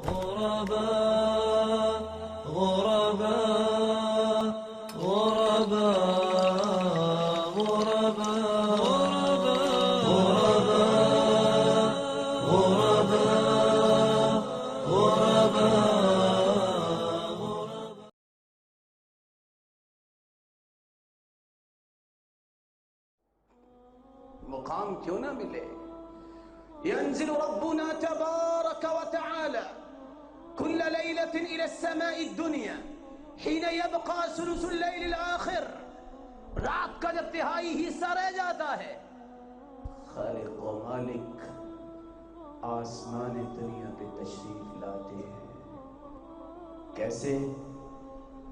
غرباء غرباء غرباء غرباء غرباء غرباء. مقام کیوں نہ ملے؟ ينزل ربنا تبارك وتعالى كل ليلة إلى السماء الدنيا حين يبقى ثلث الليل الآخر. رات کا جب تہائی حصہ رہ جاتا ہے، خالق و مالک آسمان دنیا پہ تشریف لاتے ہیں. کیسے؟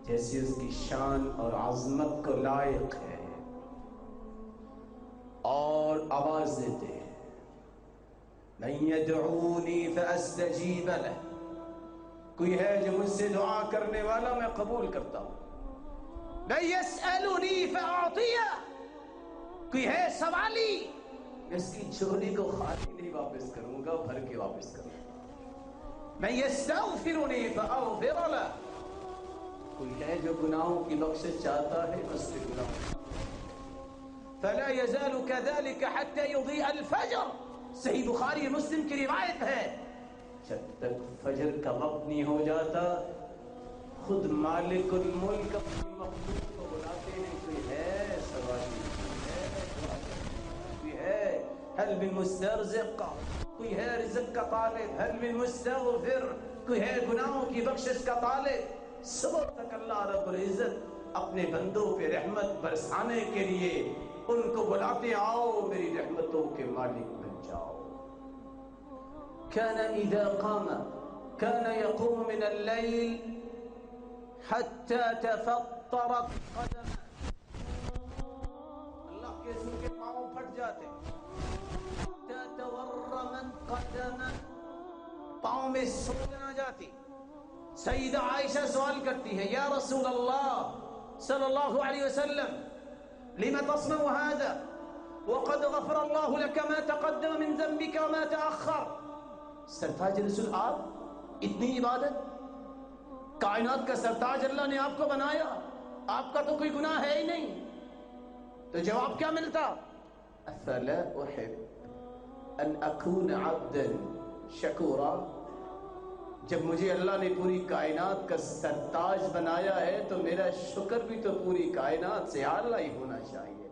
جیسے اس کی شان اور عظمت کو لائق ہے، اور آواز دیتے ہیں من يدعوني فاستجیب له. کوئی ہے جو مجھ سے دعا کرنے والا میں قبول کرتا ہوں. من يسألني فاعطيه. کوئی ہے سوالی، اس کی جھولی کو خالی نہیں واپس کروں گا، بھر کے واپس کروں گا. من يستغفرني فاغفر له. کوئی ہے جو گناہوں کی بخشش چاہتا ہے، اس کے گناہوں فلا يزال كذلك حتى يضيء الفجر. صحیح بخاری مسلم کی روایت ہے، جب تک فجر کا وقت نہیں ہو جاتا خود مالک الملک اپنی مخلوق کو بلاتے ہیں. کوئی ہے سوالی، کوئی ہے هل من مسترزق، کوئی ہے رزق کا طالب، هل من مستغفر، کوئی ہے گناہوں کی بخشش کا طالب. صبح تک اللہ رب العزت اپنے بندوں پہ رحمت برسانے کے لیے ان کو بلاتے، آؤ میری رحمتوں کے مالک بن جاؤ. كان إذا قام كان يقوم من الليل حتى تفطرت قدمه. اللہ کے رسول کے پاؤں پھٹ جاتے، حتى تورمت قدمه، پاؤں میں سوجن آ جاتی. سیدہ عائشہ سوال کرتی ہے، یا رسول اللہ صلی اللہ علیہ وسلم لما تصنع هذا وقد غفر الله لك ما تقدم من ذنبك وما تأخر. سرتاج رسول، آپ اتنی عبادت، کائنات کا سرتاج اللہ نے آپ کو بنایا، آپ کا تو کوئی گناہ ہے ہی نہیں، تو جواب کیا ملتا؟ افلا احب ان اکون عبدا شکورا. جب مجھے اللہ نے پوری کائنات کا سرتاج بنایا ہے تو میرا شکر بھی تو پوری کائنات سے اعلیٰ ہی ہونا چاہیے.